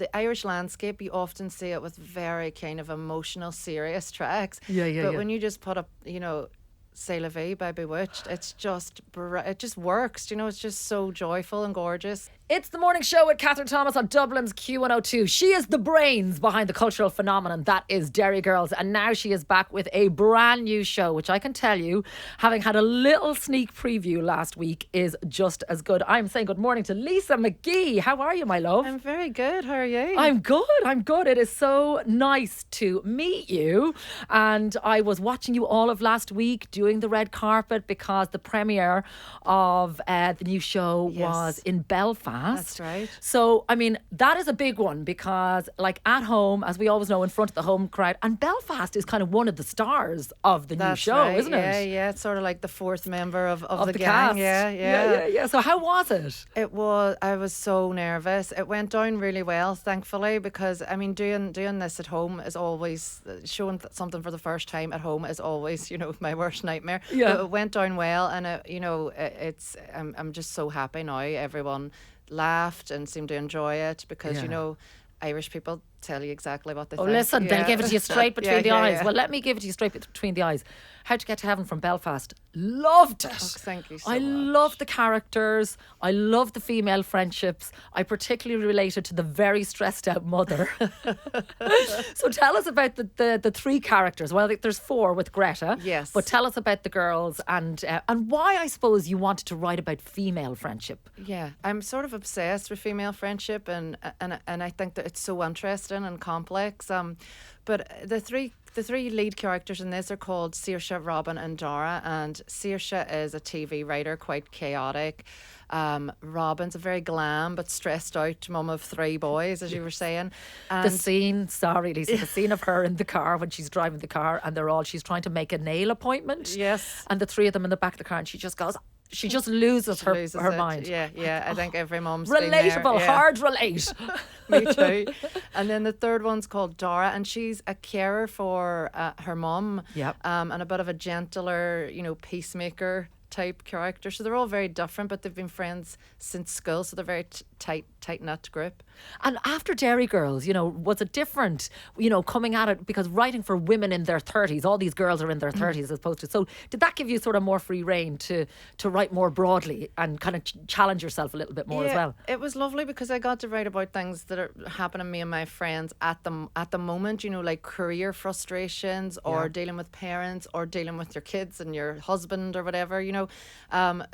the Irish landscape, you often see it with very kind of emotional, serious tracks. But when you just put up, C'est la Vie by Bewitched, it just works. It's just so joyful and gorgeous. It's the morning show with Kathryn Thomas on Dublin's Q102. She is the brains behind the cultural phenomenon that is Derry Girls. And now she is back with a brand new show, which I can tell you, having had a little sneak preview last week, is just as good. I'm saying good morning to Lisa McGee. How are you, my love? I'm very good. How are you? I'm good. It is so nice to meet you. And I was watching you all of last week doing the red carpet because the premiere of the new show was in Belfast. That's right. So, I mean, that is a big one because, like, at home, as we always know, in front of the home crowd, and Belfast is kind of one of the stars of the new show, isn't it? Yeah. It's sort of like the fourth member of the cast. gang. Yeah. So how was it? I was so nervous. It went down really well, thankfully, because, I mean, doing this at home is always, showing something for the first time at home is always, my worst nightmare. Yeah. But it went down well, and I'm just so happy now. Everyone laughed and seemed to enjoy it because Irish people tell you exactly what they think. Listen, they'll give it to you straight between the eyes. Yeah. Well, let me give it to you straight between the eyes. How to Get to Heaven from Belfast. Loved it. Oh, thank you so I much. love the characters. I love the female friendships. I particularly related to the very stressed out mother. So tell us about the three characters. Well, there's four with Greta. Yes. But tell us about the girls and why, I suppose, you wanted to write about female friendship. Yeah, I'm sort of obsessed with female friendship, and I think that it's so interesting and complex. But the three lead characters in this are called Saoirse, Robyn and Dara, and Saoirse is a TV writer, quite chaotic. Robyn's a very glam but stressed out mum of three boys, as you were saying. And The scene of her in the car when she's driving the car and she's trying to make a nail appointment. Yes. And the three of them in the back of the car and she just loses her mind. Yeah. I think every mum's Relatable, been there. hard relate. Me too. And then the third one's called Dara, and she's a carer for her mum. Yep. And a bit of a gentler, peacemaker type character. So they're all very different, but they've been friends since school. So they're very tight-knit group. And after Derry Girls, was it different, coming at it, because writing for women in their 30s, all these girls are in their 30s as opposed to, so did that give you sort of more free rein to write more broadly and kind of challenge yourself a little bit more as well? It was lovely because I got to write about things that are happening to me and my friends at the moment, like career frustrations or dealing with parents or dealing with your kids and your husband or whatever,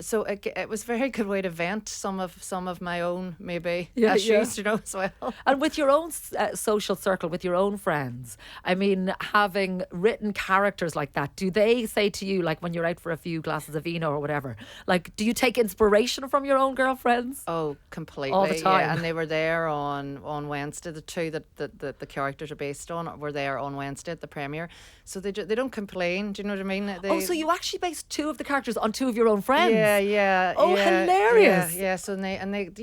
so it was a very good way to vent some of my own maybe issues, as well. And with your own social circle, with your own friends, I mean, having written characters like that, do they say to you, like when you're out for a few glasses of vino or whatever, like, do you take inspiration from your own girlfriends? Oh, completely. All the time. Yeah, and they were there on Wednesday. The two that the characters are based on were there on Wednesday at the premiere. So they don't complain. Do you know what I mean? So you actually based two of the characters on two of your own friends? Yeah. Oh, hilarious. Yeah. So they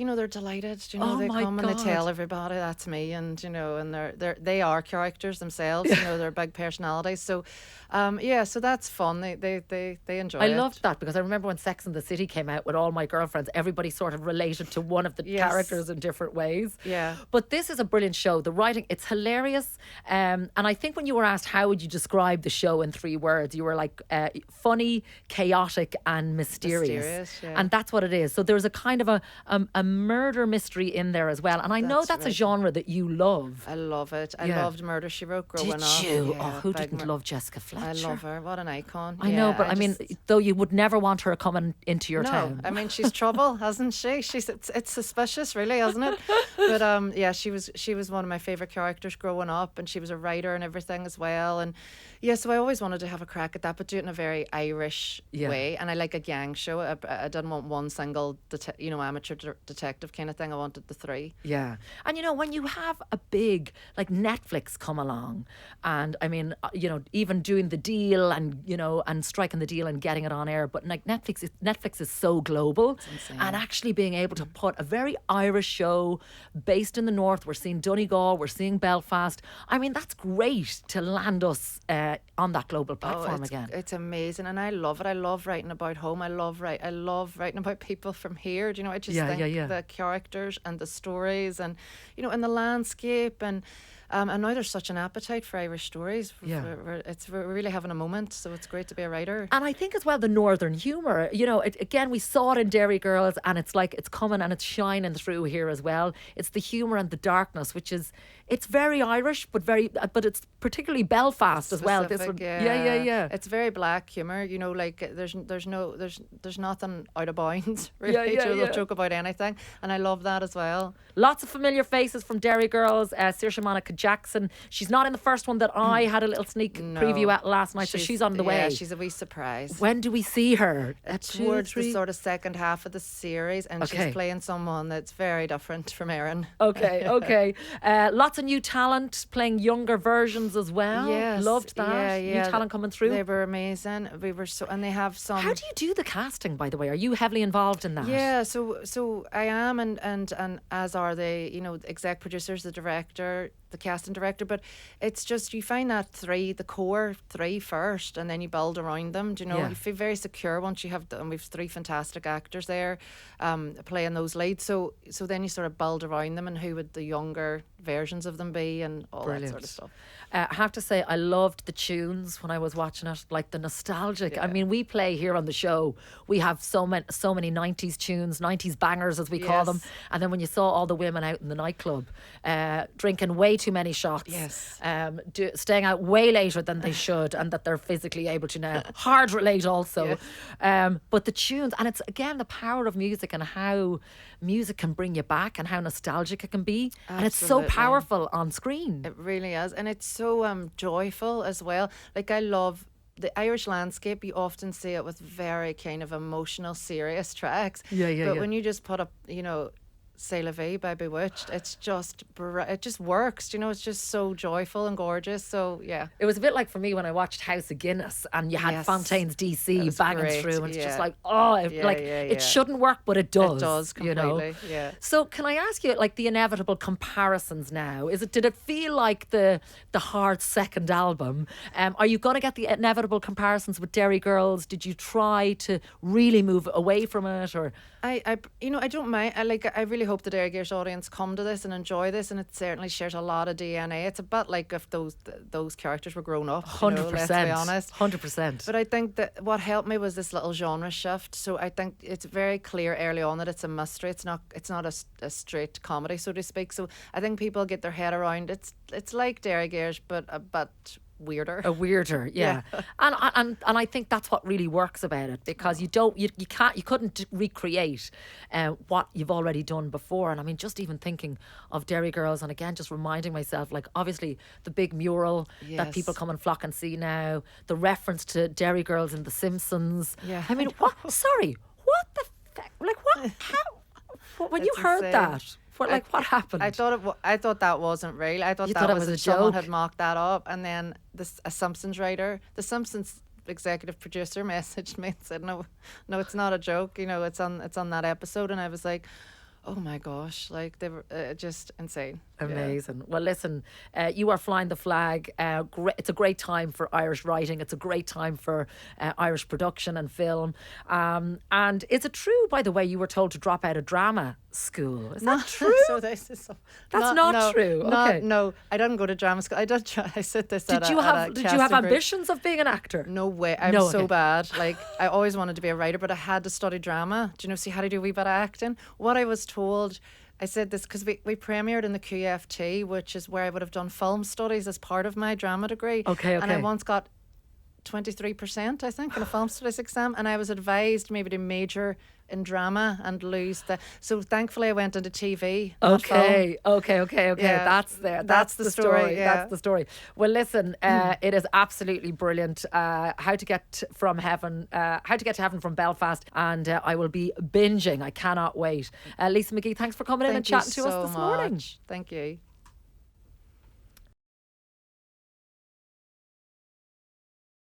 they're delighted. They come and they tell everybody that's me, and and they are characters themselves. They're big personalities. So, so that's fun. They enjoy it. I loved that because I remember when Sex and the City came out with all my girlfriends, everybody sort of related to one of the characters in different ways. Yeah. But this is a brilliant show. The writing, it's hilarious. And I think when you were asked how would you describe the show in 3 words, you were like funny, chaotic and mysterious. Yeah. And that's what it is. So there's a kind of a murder mystery in there as well. And I know that's a genre that you love. I love it. I loved Murder, She Wrote growing up. Did you? Yeah, who didn't love Jessica Fletcher? I love her. What an icon. I know, but I mean, though you would never want her coming into your town. I mean, she's trouble, hasn't she? It's suspicious, really, isn't it? But she was one of my favourite characters growing up, and she was a writer and everything as well. And so I always wanted to have a crack at that, but do it in a very Irish way. And I like a gang show. I didn't want one single, amateur detective kind of thing. I wanted the 3. Yeah. And when you have a big, like Netflix come along, and I mean, even doing the deal and, and striking the deal and getting it on air, but like Netflix is so global, and actually being able to put a very Irish show based in the north. We're seeing Donegal, we're seeing Belfast. I mean, that's great to land us on that global platform again. It's amazing, and I love it. I love writing about home. I love writing about people from here. Do you know? I just think the characters and the stories and, and the landscape and now there's such an appetite for Irish stories. Yeah. We're really having a moment, so it's great to be a writer. And I think as well the northern humour, again, we saw it in Derry Girls, and it's like it's coming and it's shining through here as well. It's the humour and the darkness, which is, it's very Irish, but it's particularly Belfast as well. Yeah. It's very black humour, like there's nothing out of bounds, really. They'll joke about anything, and I love that as well. Lots of familiar faces from Derry Girls. Saoirse Monica Jackson. She's not in the first one that I had a little sneak preview at last night, so she's on the way. Yeah, she's a wee surprise. When do we see her? Towards the sort of second half of the series, and she's playing someone that's very different from Erin. Okay. Lots of new talent playing younger versions as well. Yes, loved that. Yeah. New talent coming through. They were amazing. And they have some. How do you do the casting, by the way? Are you heavily involved in that? Yeah, so I am, and as are the exec producers, the director, the casting director, but it's just you find that the core three first, and then you build around them. You feel very secure once you have and we've three fantastic actors there playing those leads, so then you sort of build around them and who would the younger versions of them be and all that sort of stuff. I have to say I loved the tunes when I was watching it, like the nostalgic. I mean, we play here on the show, we have so many 90s tunes, 90s bangers as we call them, and then when you saw all the women out in the nightclub drinking way too many shots, staying out way later than they should, and that they're physically able to now. Hard relate also. But the tunes, and it's again the power of music and how music can bring you back and how nostalgic it can be. Absolutely. And it's so powerful on screen. It really is, and it's so joyful as well. Like, I love the Irish landscape. You often see it with very kind of emotional, serious tracks. But when you just put up, C'est la Vie by Bewitched, it just works, it's just so joyful and gorgeous. So yeah, it was a bit like for me when I watched House of Guinness and you had Fontaine's DC banging through, and it's just like, it shouldn't work, but it does. It does completely. So can I ask you, like, the inevitable comparisons now? Did it feel like the hard second album? Are you going to get the inevitable comparisons with Derry Girls? Did you try to really move away from it, or? I don't mind. I really hope the Derry Girls audience come to this and enjoy this, and it certainly shares a lot of DNA. It's a bit like if those characters were grown up. 100%. Let's be honest. 100%. But I think that what helped me was this little genre shift. So I think it's very clear early on that it's a mystery. It's not a straight comedy, so to speak. So I think people get their head around it's like Derry Girls, but a bit weirder. Yeah. And I think that's what really works about it, because you couldn't recreate what you've already done before. And I mean, just even thinking of Derry Girls, and again just reminding myself, like, obviously the big mural that people come and flock and see now, the reference to Derry Girls in The Simpsons. I mean, what the fuck, like, what, how, when you heard that, what happened? I thought that wasn't real. I thought that was a someone joke. Had mocked that up, and then a Simpsons writer, the Simpsons executive producer, messaged me and said, "No, it's not a joke. It's on that episode." And I was like, "Oh my gosh!" Like, they were just insane. Amazing. Well, listen, you are flying the flag. It's a great time for Irish writing. It's a great time for Irish production and film. And is it true, by the way, you were told to drop out of drama school? Is that true? That's not true. Okay. No, I didn't go to drama school. I did. I said this. Did you have ambitions of being an actor? No way. I'm so bad. Like, I always wanted to be a writer, but I had to study drama. Do you know? See how to do a wee bit of acting. What I was told. I said this because we premiered in the QFT, which is where I would have done film studies as part of my drama degree. Okay. And I once got 23%, I think, in a film studies exam, and I was advised maybe to major in drama and lose the. So thankfully, I went into TV. Okay. Yeah. That's the story. Yeah. That's the story. Well, listen, it is absolutely brilliant. How to get to heaven from Belfast, and I will be binging. I cannot wait. Lisa McGee, thanks for coming in and chatting to us this morning. Thank you.